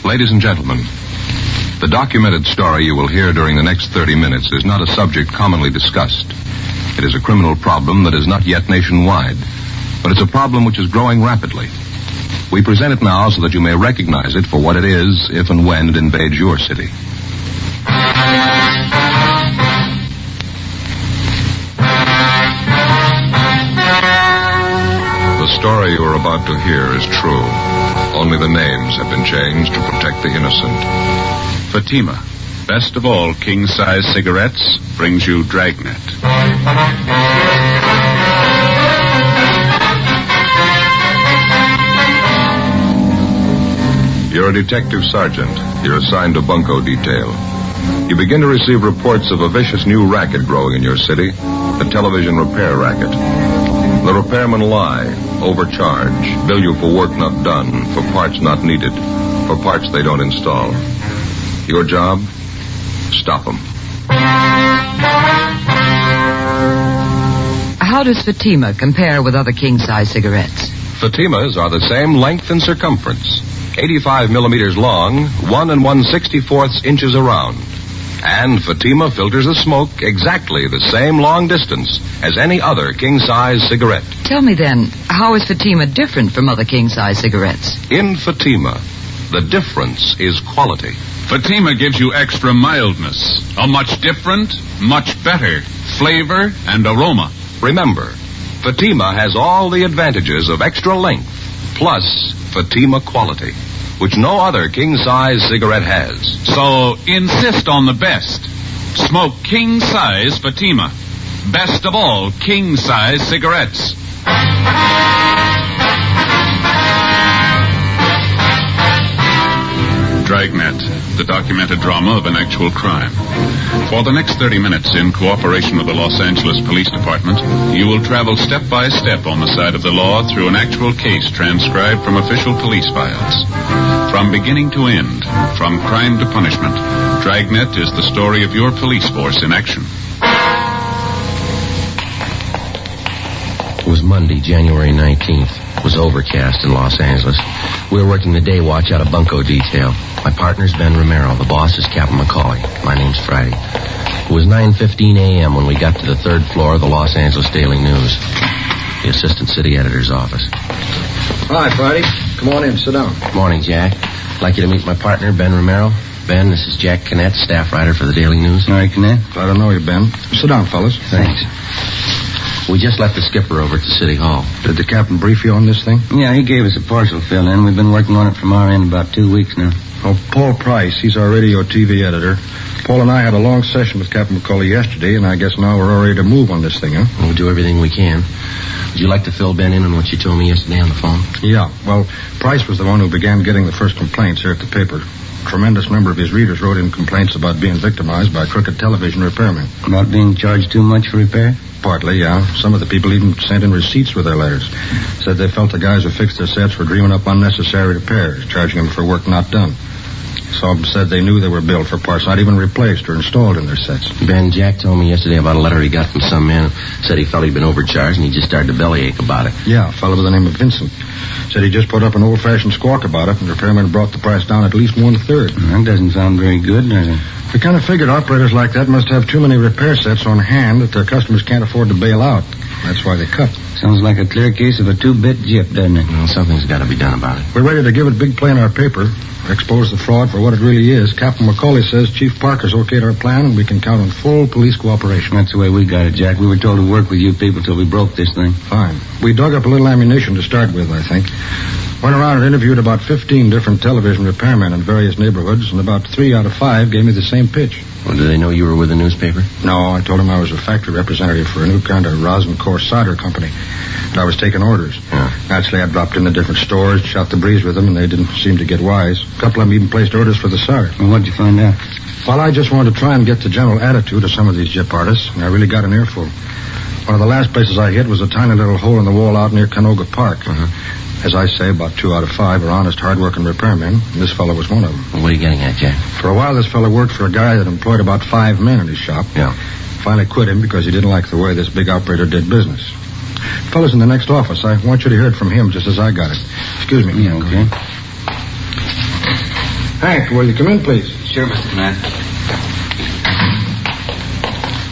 Ladies and gentlemen, the documented story you will hear during the next 30 minutes is not a subject commonly discussed. It is a criminal problem that is not yet nationwide, but it's a problem which is growing rapidly. We present it now so that you may recognize it for what it is if and when it invades your city. The story you are about to hear is true. Only the names have been changed to protect the innocent. Fatima, best of all king-size cigarettes, brings you Dragnet. You're a detective sergeant. You're assigned to bunco detail. You begin to receive reports of a vicious new racket growing in your city, a television repair racket. The repairmen lie, overcharge, bill you for work not done, for parts not needed, for parts they don't install. Your job? Stop them. How does Fatima compare with other king-size cigarettes? Fatimas are the same length and circumference, 85 millimeters long, 1 1/64 inches around. And Fatima filters the smoke exactly the same long distance as any other king-size cigarette. Tell me then, how is Fatima different from other king-size cigarettes? In Fatima, the difference is quality. Fatima gives you extra mildness, a much different, much better flavor and aroma. Remember, Fatima has all the advantages of extra length, plus Fatima quality, which no other king-size cigarette has. So insist on the best. Smoke king-size Fatima. Best of all king-size cigarettes. Dragnet, the documented drama of an actual crime. For the next 30 minutes, in cooperation with the Los Angeles Police Department, you will travel step by step on the side of the law through an actual case transcribed from official police files. From beginning to end, from crime to punishment, Dragnet is the story of your police force in action. It was Monday, January 19th. It was overcast in Los Angeles. We were working the day watch out of bunco detail. My partner's Ben Romero. The boss is Captain McCauley. My name's Friday. It was 9:15 a.m. when we got to the third floor of the Los Angeles Daily News, the assistant city editor's office. Hi, Friday. Come on in. Sit down. Morning, Jack. I'd like you to meet my partner, Ben Romero. Ben, this is Jack Kennett, staff writer for the Daily News. All right, Kennett. Glad to know you, Ben. Sit down, fellas. Thanks. We just left the skipper over at the city hall. Did the captain brief you on this thing? Yeah, he gave us a partial fill-in. We've been working on it from our end about 2 weeks now. Oh, Paul Price, he's our radio TV editor. Paul and I had a long session with Captain McCauley yesterday, and I guess now we're all ready to move on this thing, huh? We'll do everything we can. Would you like to fill Ben in on what you told me yesterday on the phone? Yeah, well, Price was the one who began getting the first complaints here at the paper. A tremendous number of his readers wrote in complaints about being victimized by crooked television repairmen. About being charged too much for repair? Partly, yeah. Some of the people even sent in receipts with their letters. Said they felt the guys who fixed their sets were dreaming up unnecessary repairs, charging them for work not done. Some said they knew they were billed for parts not even replaced or installed in their sets. Ben, Jack told me yesterday about a letter he got from some man who said he felt he'd been overcharged and he just started to bellyache about it. Yeah, a fellow by the name of Vincent. Said he just put up an old-fashioned squawk about it, and the repairman brought the price down at least 1/3. That doesn't sound very good, does it? We kind of figured operators like that must have too many repair sets on hand that their customers can't afford to bail out. That's why they cut. Sounds like a clear case of a two-bit jip, doesn't it? Well, something's got to be done about it. We're ready to give it big play in our paper, expose the fraud for what it really is. Captain McCauley says Chief Parker's okayed our plan, and we can count on full police cooperation. That's the way we got it, Jack. We were told to work with you people till we broke this thing. Fine. We dug up a little ammunition to start with, I think. Went around and interviewed about 15 different television repairmen in various neighborhoods, and about 3 out of 5 gave me the same pitch. Well, do they know you were with the newspaper? No, I told them I was a factory representative for a new kind of rosin core solder company, and I was taking orders. Yeah. Naturally, I dropped in the different stores, shot the breeze with them, and they didn't seem to get wise. A couple of them even placed orders for the SAR. Well, what'd you find out? Well, I just wanted to try and get the general attitude of some of these jip artists, and I really got an earful. One of the last places I hit was a tiny little hole in the wall out near Canoga Park. Uh-huh. As I say, about 2 out of 5 are honest, hard-working repairmen, and this fellow was one of them. Well, what are you getting at, Jack? For a while, this fellow worked for a guy that employed about 5 men in his shop. Yeah. Finally quit him because he didn't like the way this big operator did business. Fellow's in the next office. I want you to hear it from him just as I got it. Excuse me. Yeah, okay. Hank, will you come in, please? Sure, Mr. Knapp.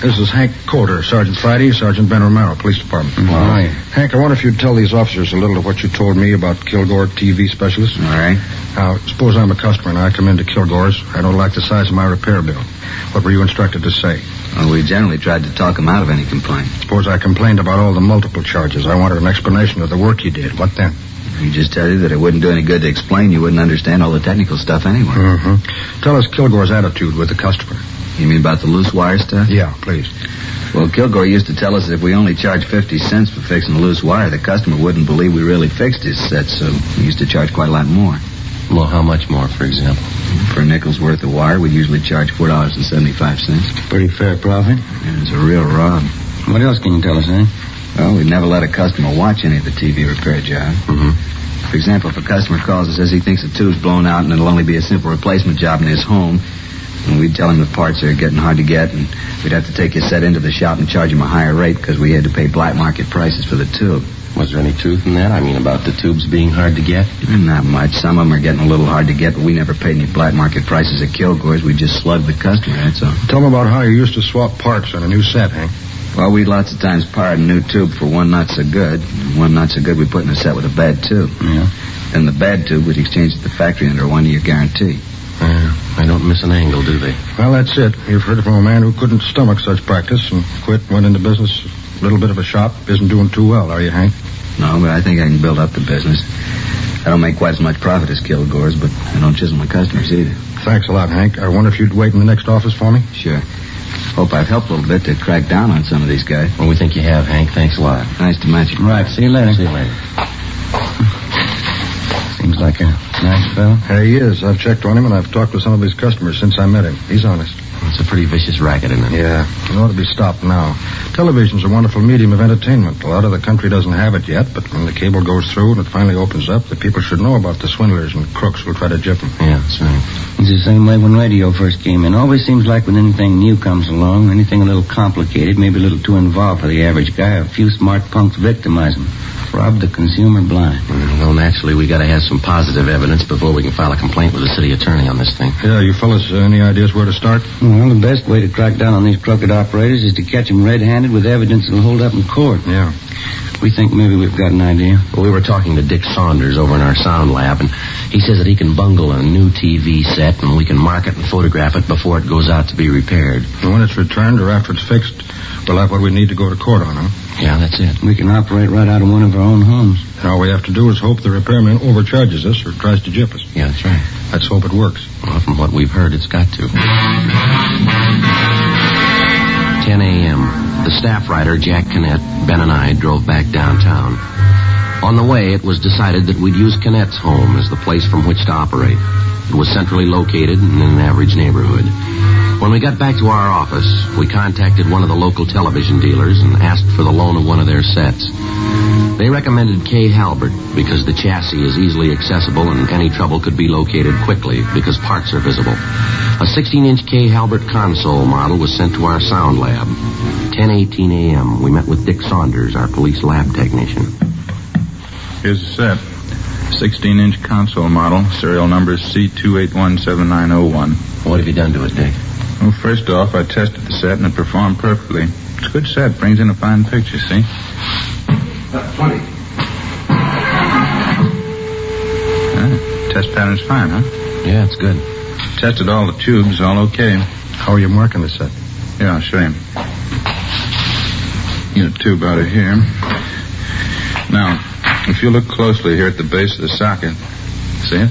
This is Hank Coulter, Sergeant Friday, Sergeant Ben Romero, Police Department. Hi. Hank, I wonder if you'd tell these officers a little of what you told me about Kilgore TV specialists. All right. Now, suppose I'm a customer and I come into Kilgore's. I don't like the size of my repair bill. What were you instructed to say? Well, we generally tried to talk him out of any complaint. Suppose I complained about all the multiple charges. I wanted an explanation of the work he did. What then? We just tell you that it wouldn't do any good to explain. You wouldn't understand all the technical stuff anyway. Mm-hmm. Tell us Kilgore's attitude with the customer. You mean about the loose wire stuff? Yeah, please. Well, Kilgore used to tell us that if we only charged 50 cents for fixing a loose wire, the customer wouldn't believe we really fixed his set, so we used to charge quite a lot more. Well, how much more, for example? For a nickel's worth of wire, we'd usually charge $4.75. Pretty fair profit. Yeah, it's a real rob. What else can you tell us, eh? Well, we'd never let a customer watch any of the TV repair job. Mm-hmm. For example, if a customer calls and says he thinks the tube's blown out and it'll only be a simple replacement job in his home, and we'd tell him the parts are getting hard to get, and we'd have to take his set into the shop and charge him a higher rate because we had to pay black market prices for the tube. Was there any truth in that? I mean, about the tubes being hard to get? Not much. Some of them are getting a little hard to get, but we never paid any black market prices at Kilgore's. We just slugged the customer, that's all. Tell me about how you used to swap parts on a new set, Hank. Well, we'd lots of times pirate a new tube for one not so good. And one not so good we put in a set with a bad tube. Yeah. Then the bad tube we'd exchange at the factory under a 1-year guarantee. They don't miss an angle, do they? Well, that's it. You've heard it from a man who couldn't stomach such practice and quit, went into business, a little bit of a shop. Isn't doing too well, are you, Hank? No, but I think I can build up the business. I don't make quite as much profit as Kilgore's, but I don't chisel my customers either. Thanks a lot, Hank. I wonder if you'd wait in the next office for me? Sure. Hope I've helped a little bit to crack down on some of these guys. Well, we think you have, Hank. Thanks a lot. Nice to meet you. Right, see you later. See you later. Seems like a nice fellow. Hey, he is. I've checked on him, and I've talked to some of his customers since I met him. He's honest. It's a pretty vicious racket, isn't it? Yeah. It ought to be stopped now. Television's a wonderful medium of entertainment. A lot of the country doesn't have it yet, but when the cable goes through and it finally opens up, the people should know about the swindlers and crooks who'll try to gyp them. Yeah, that's right. It's the same way when radio first came in. Always seems like when anything new comes along, anything a little complicated, maybe a little too involved for the average guy, a few smart punks victimize him. Rob the consumer blind. Well, naturally, we got to have some positive evidence before we can file a complaint with the city attorney on this thing. Yeah, you fellas, any ideas where to start? Well, the best way to crack down on these crooked operators is to catch them red-handed with evidence that'll hold up in court. Yeah. We think maybe we've got an idea. Well, we were talking to Dick Saunders over in our sound lab, and he says that he can bungle a new TV set, and we can mark it and photograph it before it goes out to be repaired. And when it's returned or after it's fixed, we'll have what we need to go to court on, huh? Yeah, that's it. We can operate right out of one of our own homes. And all we have to do is hope the repairman overcharges us or tries to gyp us. Yeah, that's right. Let's hope it works. Well, from what we've heard, it's got to. 10 a.m. The staff writer, Jack Webb, Ben and I drove back downtown. On the way, it was decided that we'd use Canette's home as the place from which to operate. It was centrally located and in an average neighborhood. When we got back to our office, we contacted one of the local television dealers and asked for the loan of one of their sets. They recommended K. Halbert because the chassis is easily accessible and any trouble could be located quickly because parts are visible. A 16-inch K. Halbert console model was sent to our sound lab. 10:18 a.m., we met with Dick Saunders, our police lab technician. Here's the set. 16-inch console model, serial number C2817901. What have you done to it, Dick? Well, first off, I tested the set and it performed perfectly. It's a good set, brings in a fine picture, see? 20. Test pattern's fine, huh? Yeah, it's good. Tested all the tubes, all okay. How are you marking the set? Yeah, I'll show you. Get a tube out of here. Now, if you look closely here at the base of the socket, see it?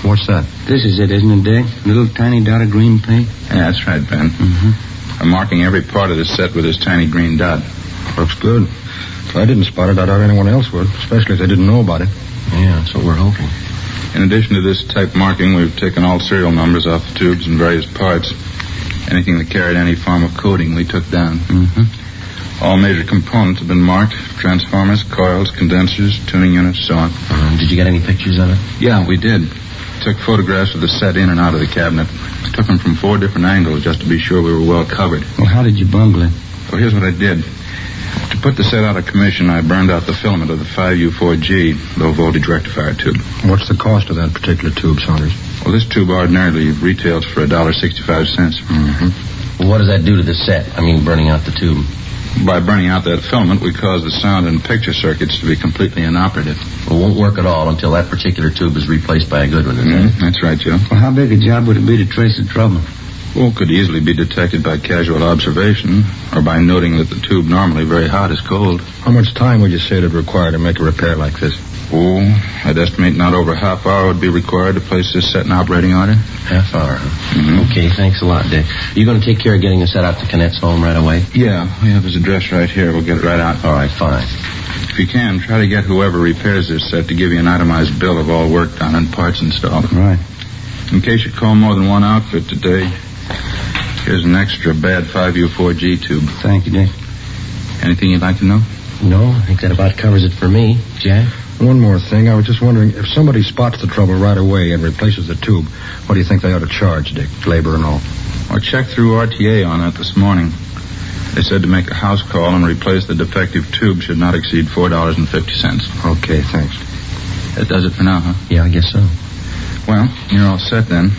What's that? This is it, isn't it, Dick? Little tiny dot of green paint? Yeah, that's right, Ben. Mm-hmm. I'm marking every part of the set with this tiny green dot. Looks good. If I didn't spot it, I doubt anyone else would, especially if they didn't know about it. Yeah, that's what we're hoping. In addition to this type marking, we've taken all serial numbers off the tubes and various parts. Anything that carried any form of coding, we took down. Mm-hmm. All major components have been marked. Transformers, coils, condensers, tuning units, so on. Did you get any pictures of it? Yeah, we did. Took photographs of the set in and out of the cabinet. Took them from 4 different angles just to be sure we were well covered. Well, how did you bungle it? Well, here's what I did. To put the set out of commission, I burned out the filament of the 5U4G low-voltage rectifier tube. What's the cost of that particular tube, Saunders? Well, this tube ordinarily retails for $1.65. Mm-hmm. Well, what does that do to the set? I mean, burning out the tube. By burning out that filament, we cause the sound and picture circuits to be completely inoperative. Well, it won't work at all until that particular tube is replaced by a good one, isn't it? That's right, Joe. Well, how big a job would it be to trace the trouble? Well, it could easily be detected by casual observation or by noting that the tube normally very hot is cold. How much time would you say it'd require to make a repair like this? Oh, I'd estimate not over a half hour would be required to place this set in operating order. Half hour, huh? Mm-hmm. Okay, thanks a lot, Dick. You going to take care of getting the set out to Canette's home right away? Yeah, we have his address right here. We'll get it right out. All right, fine. If you can, try to get whoever repairs this set to give you an itemized bill of all work done and parts installed. Right. In case you call more than one outfit today, here's an extra bad 5U4G tube. Thank you, Dick. Anything you'd like to know? No, I think that about covers it for me. Jack? One more thing. I was just wondering, if somebody spots the trouble right away and replaces the tube, what do you think they ought to charge, Dick? Labor and all. I checked through RTA on that this morning. They said to make a house call and replace the defective tube should not exceed $4.50. Okay, thanks. That does it for now, huh? Yeah, I guess so. Well, you're all set then.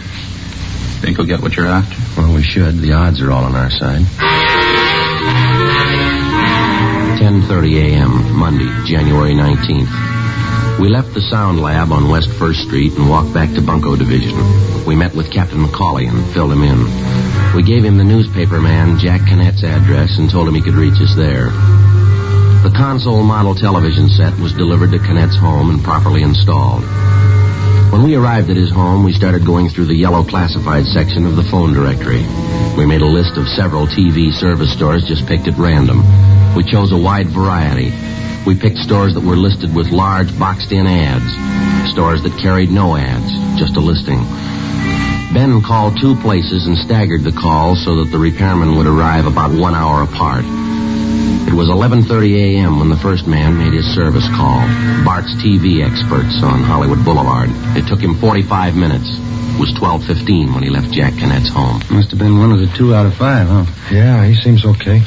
Think we'll get what you're after? Well, we should. The odds are all on our side. 10:30 a.m., Monday, January 19th. We left the sound lab on West 1st Street and walked back to Bunko Division. We met with Captain McCauley and filled him in. We gave him the newspaper man Jack Canette's address and told him he could reach us there. The console model television set was delivered to Canette's home and properly installed. When we arrived at his home, we started going through the yellow classified section of the phone directory. We made a list of several TV service stores just picked at random. We chose a wide variety. We picked stores that were listed with large boxed-in ads, stores that carried no ads, just a listing. Ben called 2 places and staggered the calls so that the repairman would arrive about 1 hour apart. It was 11:30 a.m. when the first man made his service call, Bart's TV experts on Hollywood Boulevard. It took him 45 minutes. It was 12:15 when he left Jack Canette's home. Must have been one of the 2 out of 5, huh? Yeah, he seems okay.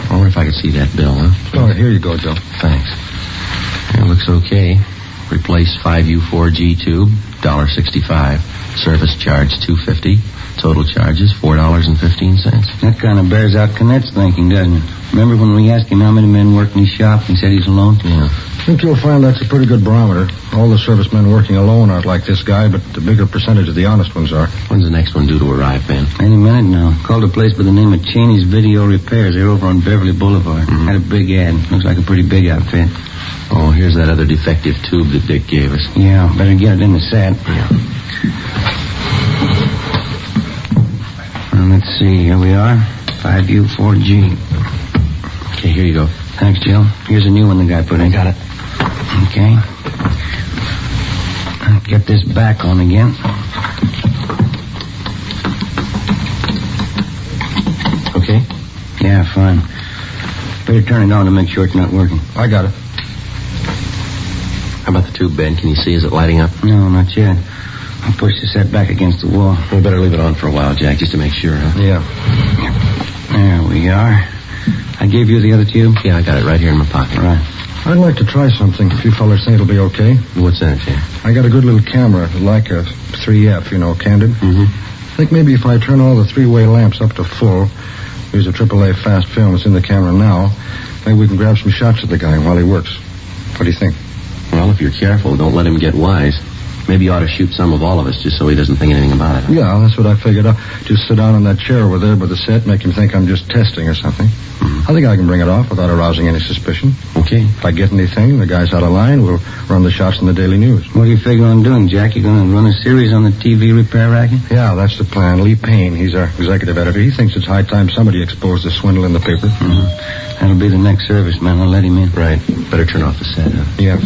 I wonder if I could see that bill, huh? Oh, here you go, Joe. Thanks. It looks okay. Replace 5U4G tube, $1.65. Service charge, $2.50. Total charges, $4.15. That kind of bears out Canette's thinking, doesn't it? Remember when we asked him how many men work in his shop and he said he's alone? Yeah. I think you'll find that's a pretty good barometer. All the servicemen working alone aren't like this guy, but the bigger percentage of the honest ones are. When's the next one due to arrive, Ben? Any minute now. Called a place by the name of Cheney's Video Repairs. They're over on Beverly Boulevard. Mm-hmm. Had a big ad. Looks like a pretty big outfit. Oh, here's that other defective tube that Dick gave us. Yeah, better get it in the set. Yeah. Let's see. Here we are. 5U4G. Okay, here you go. Thanks, Jill. Here's a new one the guy put in. I got it. Okay. Get this back on again. Okay? Yeah, fine. Better turn it on to make sure it's not working. I got it. How about the tube, Ben? Can you see? Is it lighting up? No, not yet. I'll push the set back against the wall. We better leave it on for a while, Jack, just to make sure, huh? Yeah. There we are. I gave you the other tube? Yeah, I got it right here in my pocket. Right. I'd like to try something, if you fellers think it'll be okay. What's that, Jack? I got a good little camera, like a 3F, candid. Mm-hmm. I think maybe if I turn all the 3-way lamps up to full, use a AAA fast film that's in the camera now, maybe we can grab some shots of the guy while he works. What do you think? Well, if you're careful, don't let him get wise. Maybe you ought to shoot some of all of us just so he doesn't think anything about it. Yeah, that's what I figured out. Just sit down on that chair over there by the set, make him think I'm just testing or something. Mm-hmm. I think I can bring it off without arousing any suspicion. Okay. If I get anything, the guy's out of line, we'll run the shots in the Daily News. What do you figure on doing, Jack? You going to run a series on the TV repair racket? Yeah, that's the plan. Lee Payne, he's our executive editor. He thinks it's high time somebody exposed the swindle in the paper. Mm-hmm. That'll be the next service, man. I'll let him in. Right. Better turn off the set, huh? Yeah.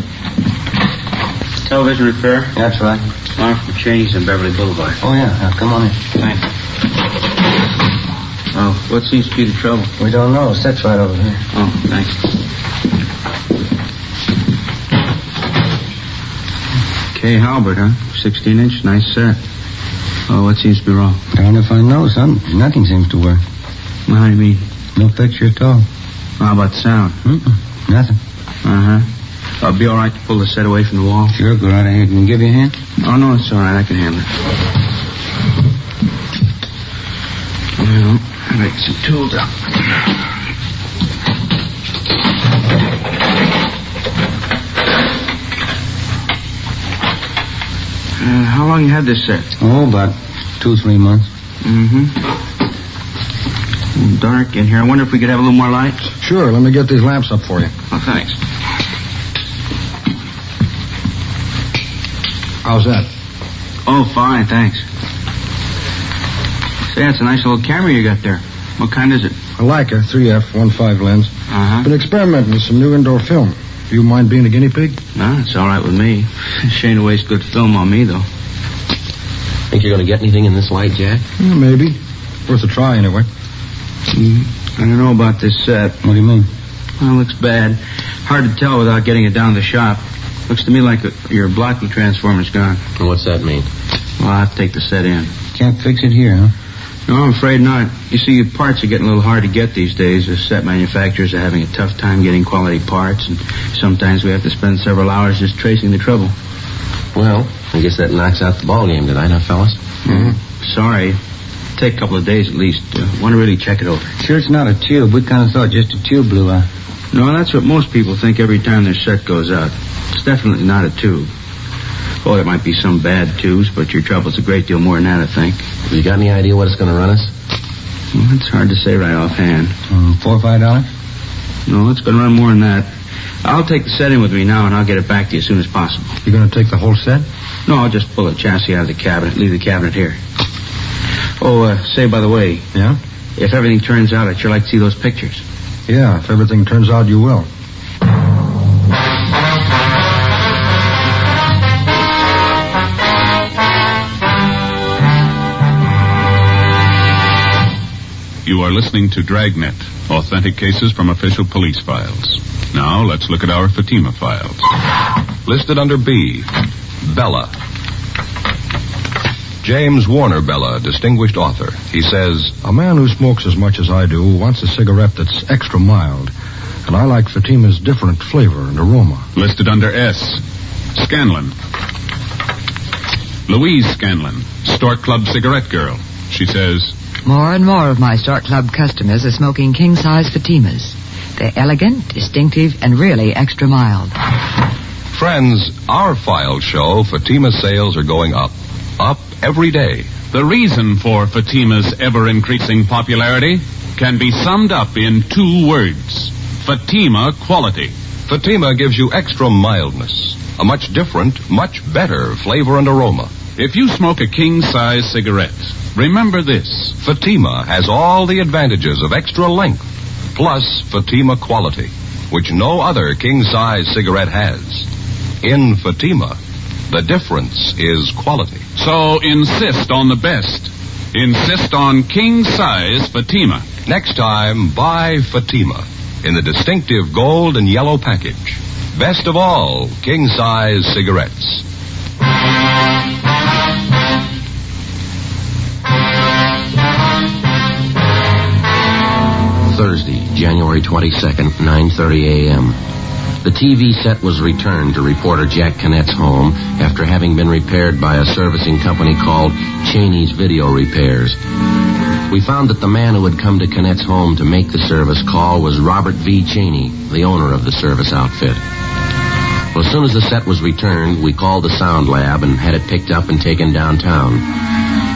Television repair? That's right. I'm from Cheney's on Beverly Boulevard. Oh, yeah. Now, come on in. Thanks. Oh, what seems to be the trouble? We don't know. The set's right over there. Oh, thanks. K. Halbert, huh? 16-inch, nice set. Oh, what seems to be wrong? Darn if I know, son. Nothing seems to work. Well, how do you mean? No picture at all. How about the sound? Nothing. Uh-huh. I'll be all right to pull the set away from the wall? Sure, go right ahead. Can you give you a hand? Oh, no, it's all right. I can handle it. Well, I'll make some tools out. How long you had this set? Oh, about 2-3 months. Dark in here. I wonder if we could have a little more light? Sure, let me get these lamps up for you. Oh, thanks. How's that? Oh, fine, thanks. Say, that's a nice little camera you got there. What kind is it? A Leica 3F 1.5 lens. Uh-huh. Been experimenting with some new indoor film. Do you mind being a guinea pig? No, it's all right with me. Shame to waste good film on me, though. Think you're going to get anything in this light, Jack? Yeah, maybe. Worth a try, anyway. I don't know about this set. What do you mean? Well, it looks bad. Hard to tell without getting it down to the shop. Looks to me like your blocking transformer's gone. And what's that mean? Well, I'll have to take the set in. Can't fix it here, huh? No, I'm afraid not. You see, parts are getting a little hard to get these days. The set manufacturers are having a tough time getting quality parts, and sometimes we have to spend several hours just tracing the trouble. Well, I guess that knocks out the ball game tonight, huh, fellas? Sorry. Take a couple of days at least. Want to really check it over. Sure it's not a tube. We kind of thought just a tube blew out. No, that's what most people think every time their set goes out. It's definitely not a tube. Oh, there might be some bad tubes, but your trouble's a great deal more than that, I think. You got any idea what it's going to run us? Well, it's hard to say right offhand. $4 or $5? No, it's going to run more than that. I'll take the set in with me now, and I'll get it back to you as soon as possible. You going to take the whole set? No, I'll just pull the chassis out of the cabinet, leave the cabinet here. Oh, say, by the way. Yeah? If everything turns out, I'd sure like to see those pictures. Yeah, if everything turns out, you will. You are listening to Dragnet, authentic cases from official police files. Now, let's look at our Fatima files. Listed under B, Bella. James Warner Bella, distinguished author. He says, A man who smokes as much as I do wants a cigarette that's extra mild. And I like Fatima's different flavor and aroma. Listed under S, Scanlon. Louise Scanlon, Stork Club cigarette girl. She says, More and more of my Stork Club customers are smoking king-size Fatimas. They're elegant, distinctive, and really extra mild. Friends, our files show Fatima sales are going up. Up every day. the reason for Fatima's ever-increasing popularity can be summed up in 2 words. Fatima quality. Fatima gives you extra mildness, a much different, much better flavor and aroma. If you smoke a king-size cigarette, remember this. Fatima has all the advantages of extra length, plus Fatima quality, which no other king-size cigarette has. In Fatima, the difference is quality. So insist on the best. Insist on king-size Fatima. Next time, buy Fatima in the distinctive gold and yellow package. Best of all, king-size cigarettes. Thursday, January 22nd, 9:30 a.m. The TV set was returned to reporter Jack Cannett's home after having been repaired by a servicing company called Cheney's Video Repairs. We found that the man who had come to Cannett's home to make the service call was Robert V. Cheney, the owner of the service outfit. Well, as soon as the set was returned, we called the sound lab and had it picked up and taken downtown.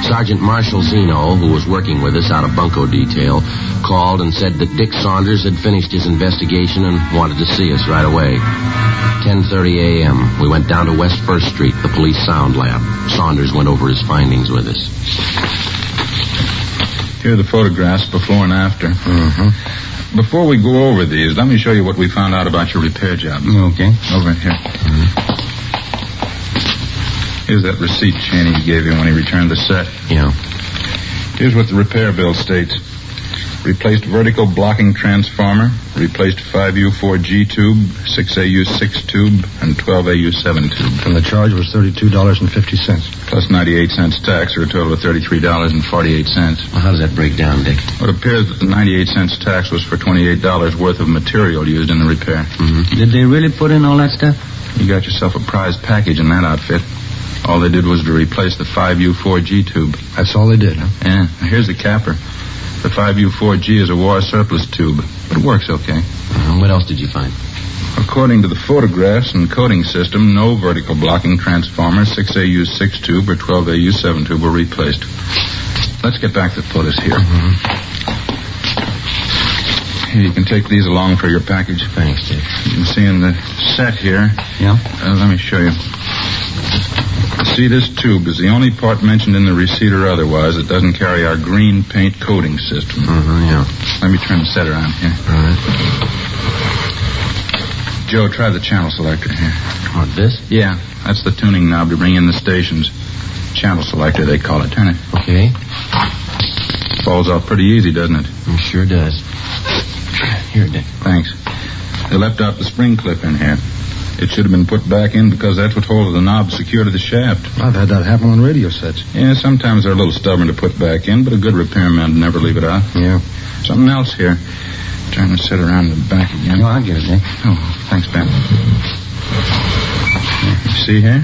Sergeant Marshall Zeno, who was working with us out of bunco detail, called and said that Dick Saunders had finished his investigation and wanted to see us right away. 10:30 a.m., we went down to West 1st Street, the police sound lab. Saunders went over his findings with us. Here are the photographs before and after. Mm-hmm. Before we go over these, let me show you what we found out about your repair job. Okay. Over here. Mm-hmm. Here's that receipt Cheney gave you when he returned the set. Yeah. Here's what the repair bill states. Replaced vertical blocking transformer, replaced 5U4G tube, 6AU6 tube, and 12AU7 tube. And the charge was $32.50. plus 98 cents tax, or a total of $33.48. Well, how does that break down, Dick? Well, it appears that the 98 cents tax was for $28 worth of material used in the repair. Mm-hmm. Did they really put in all that stuff? You got yourself a prize package in that outfit. All they did was to replace the 5U4G tube. That's all they did, huh? Yeah, here's the capper. The 5U4G is a war surplus tube, but it works okay. What else did you find? According to the photographs and coding system, no vertical blocking transformer, 6AU6 tube, or 12AU7 tube were replaced. Let's get back to the photos here. Mm-hmm. Here, you can take these along for your package. Thanks, Dick. You can see in the set here. Yeah? Let me show you. See, this tube is the only part mentioned in the receipt or otherwise that doesn't carry our green paint coating system. Yeah. Let me turn the set around here. All right. Joe, try the channel selector here. What, this? Yeah, that's the tuning knob to bring in the stations. Channel selector, they call it. Turn it. Okay. Falls off pretty easy, doesn't it? It sure does. Here, Dick. Thanks. They left out the spring clip in here. It should have been put back in because that's what holds the knob secure to the shaft. I've had that happen on radio sets. Yeah, sometimes they're a little stubborn to put back in, but a good repairman would never leave it out. Yeah. Something else here. Turn the set around and back again. No, I'll get it, Dick. Oh, thanks, Ben. See here?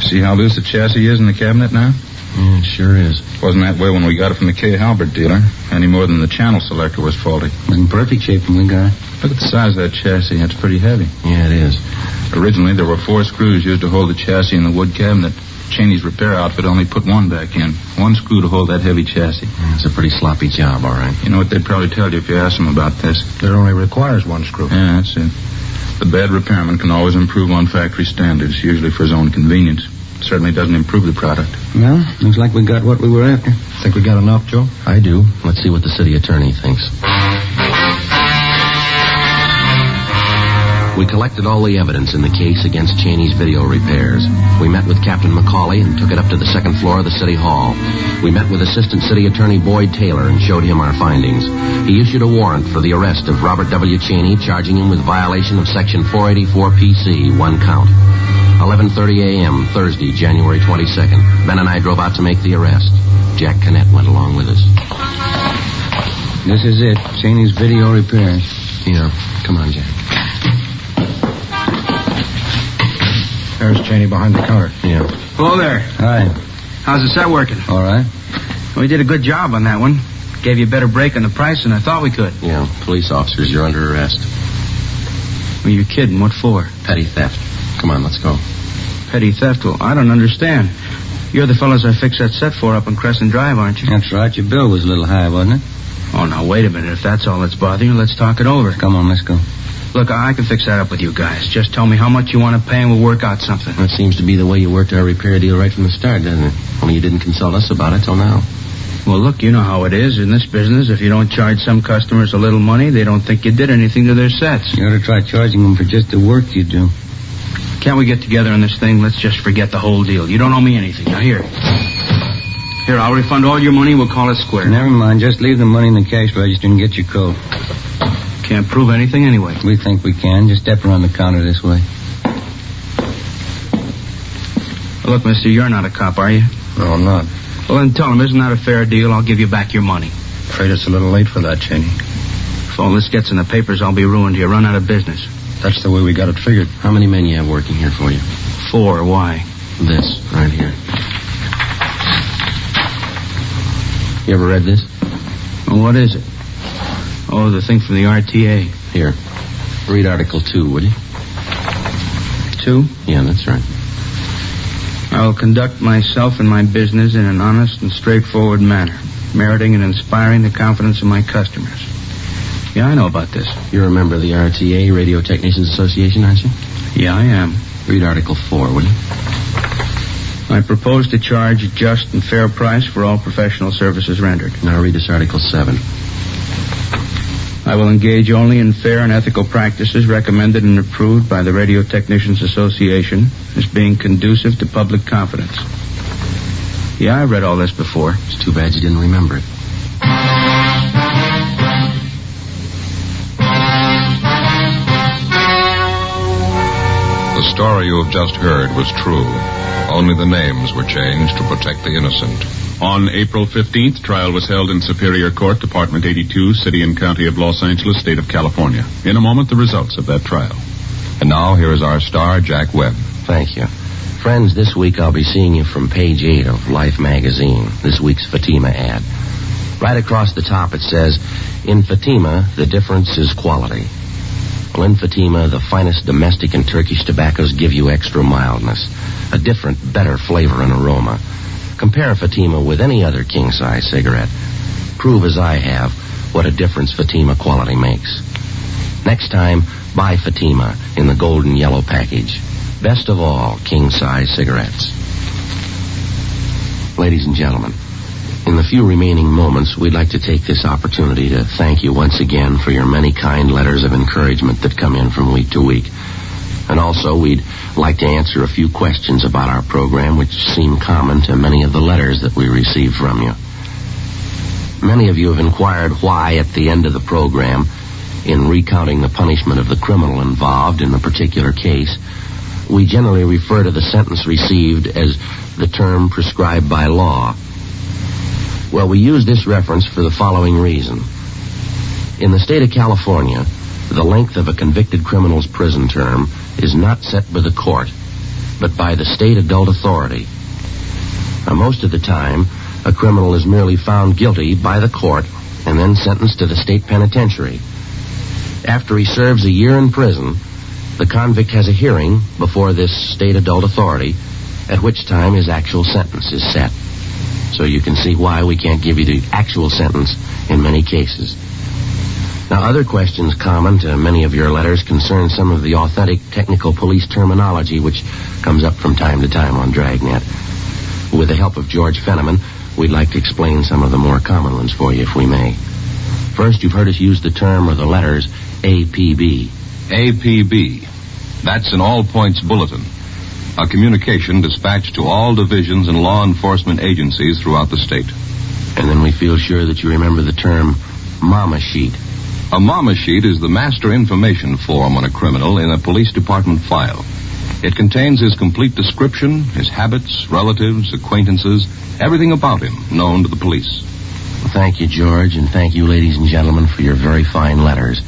See how loose the chassis is in the cabinet now? Yeah, it sure is. Wasn't that way when we got it from the K. Halbert dealer, any more than the channel selector was faulty. It was in perfect shape when we got it. Look at the size of that chassis. It's pretty heavy. Yeah, it is. Originally, there were 4 screws used to hold the chassis in the wood cabinet. Cheney's repair outfit only put 1 back in. 1 screw to hold that heavy chassis. It's a pretty sloppy job, all right. You know what they'd probably tell you if you asked them about this? It only requires 1 screw. Yeah, that's it. The bad repairman can always improve on factory standards, usually for his own convenience. Certainly doesn't improve the product. Well, looks like we got what we were after. Think we got enough, Joe? I do. Let's see what the city attorney thinks. We collected all the evidence in the case against Cheney's video repairs. We met with Captain McCauley and took it up to the 2nd floor of the city hall. We met with Assistant City Attorney Boyd Taylor and showed him our findings. He issued a warrant for the arrest of Robert W. Cheney, charging him with violation of Section 484 PC, 1 count. 11:30 a.m., Thursday, January 22nd. Ben and I drove out to make the arrest. Jack Canet went along with us. This is it. Cheney's video repairs. Yeah. Come on, Jack. There's Cheney behind the counter. Yeah. Hello there. Hi. How's the set working? All right. We did a good job on that one. Gave you a better break on the price than I thought we could. Yeah. Police officers, you're under arrest. Well, you're kidding. What for? Petty theft. Come on, let's go. Petty theft? Well, I don't understand. You're the fellas I fixed that set for up on Crescent Drive, aren't you? That's right. Your bill was a little high, wasn't it? Oh, now, wait a minute. If that's all that's bothering you, let's talk it over. Come on, let's go. Look, I can fix that up with you guys. Just tell me how much you want to pay and we'll work out something. That seems to be the way you worked our repair deal right from the start, doesn't it? Only you didn't consult us about it till now. Well, look, you know how it is in this business. If you don't charge some customers a little money, they don't think you did anything to their sets. You ought to try charging them for just the work you do. Can't we get together on this thing? Let's just forget the whole deal. You don't owe me anything. Now, here. Here, I'll refund all your money. We'll call it square. Never mind. Just leave the money in the cash register and get your coat. Can't prove anything anyway. We think we can. Just step around the counter this way. Well, look, mister, you're not a cop, are you? No, I'm not. Well, then tell him, isn't that a fair deal? I'll give you back your money. Afraid it's a little late for that, Cheney. If all this gets in the papers, I'll be ruined here. Run out of business. That's the way we got it figured. How many men you have working here for you? 4. Why? This, right here. You ever read this? Well, what is it? Oh, the thing from the RTA. Here. Read Article 2, would you? 2? Yeah, that's right. I will conduct myself and my business in an honest and straightforward manner, meriting and inspiring the confidence of my customers. Yeah, I know about this. You're a member of the RTA, Radio Technicians Association, aren't you? Yeah, I am. Read Article 4, would you? I propose to charge a just and fair price for all professional services rendered. Now read this Article 7. I will engage only in fair and ethical practices recommended and approved by the Radio Technicians Association as being conducive to public confidence. Yeah, I read all this before. It's too bad you didn't remember it. The story you have just heard was true. Only the names were changed to protect the innocent. On April 15th, trial was held in Superior Court, Department 82, City and County of Los Angeles, State of California. In a moment, the results of that trial. And now, here is our star, Jack Webb. Thank you. Friends, this week I'll be seeing you from page 8 of Life magazine, this week's Fatima ad. Right across the top it says, "In Fatima, the difference is quality." Well, in Fatima, the finest domestic and Turkish tobaccos give you extra mildness, a different, better flavor and aroma. Compare Fatima with any other king-size cigarette. Prove as I have what a difference Fatima quality makes. Next time, buy Fatima in the golden yellow package. Best of all, king-size cigarettes. Ladies and gentlemen, in the few remaining moments, we'd like to take this opportunity to thank you once again for your many kind letters of encouragement that come in from week to week. And also, we'd like to answer a few questions about our program which seem common to many of the letters that we receive from you. Many of you have inquired why, at the end of the program, in recounting the punishment of the criminal involved in the particular case, we generally refer to the sentence received as the term prescribed by law. Well, we use this reference for the following reason. In the state of California, the length of a convicted criminal's prison term is not set by the court, but by the state adult authority. Now, most of the time, a criminal is merely found guilty by the court and then sentenced to the state penitentiary. After he serves a year in prison, the convict has a hearing before this state adult authority, at which time his actual sentence is set. So you can see why we can't give you the actual sentence in many cases. Now, other questions common to many of your letters concern some of the authentic technical police terminology which comes up from time to time on Dragnet. With the help of George Fenneman, we'd like to explain some of the more common ones for you, if we may. First, you've heard us use the term or the letters APB. APB. That's an all-points bulletin. A communication dispatched to all divisions and law enforcement agencies throughout the state. And then we feel sure that you remember the term mama sheet. A mama sheet is the master information form on a criminal in a police department file. It contains his complete description, his habits, relatives, acquaintances, everything about him known to the police. Well, thank you, George, and thank you, ladies and gentlemen, for your very fine letters.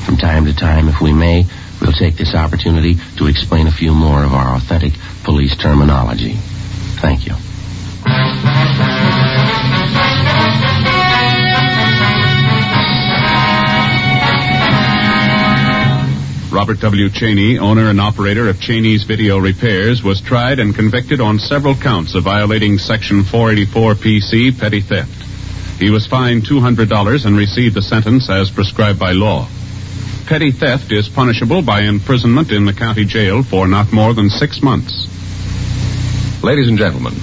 From time to time, if we may, we'll take this opportunity to explain a few more of our authentic police terminology. Thank you. Robert W. Cheney, owner and operator of Cheney's Video Repairs, was tried and convicted on several counts of violating Section 484 PC, petty theft. He was fined $200 and received a sentence as prescribed by law. Petty theft is punishable by imprisonment in the county jail for not more than 6 months. Ladies and gentlemen,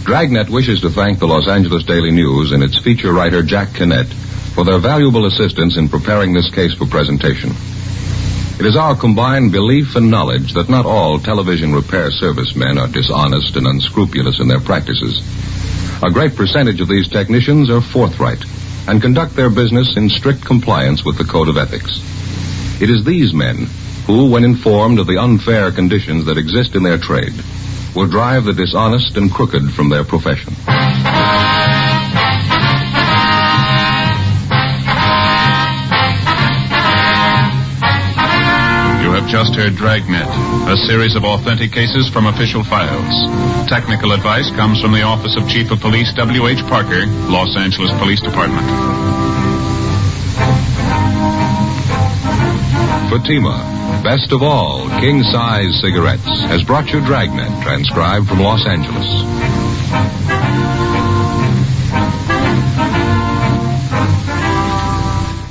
Dragnet wishes to thank the Los Angeles Daily News and its feature writer, Jack Webb, for their valuable assistance in preparing this case for presentation. It is our combined belief and knowledge that not all television repair servicemen are dishonest and unscrupulous in their practices. A great percentage of these technicians are forthright and conduct their business in strict compliance with the Code of Ethics. It is these men who, when informed of the unfair conditions that exist in their trade, will drive the dishonest and crooked from their profession. You have just heard Dragnet, a series of authentic cases from official files. Technical advice comes from the Office of Chief of Police W.H. Parker, Los Angeles Police Department. Fatima, best of all, king-size cigarettes, has brought you Dragnet, transcribed from Los Angeles.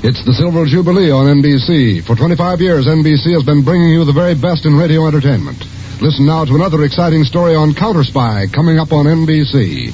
It's the Silver Jubilee on NBC. For 25 years, NBC has been bringing you the very best in radio entertainment. Listen now to another exciting story on Counter Spy coming up on NBC.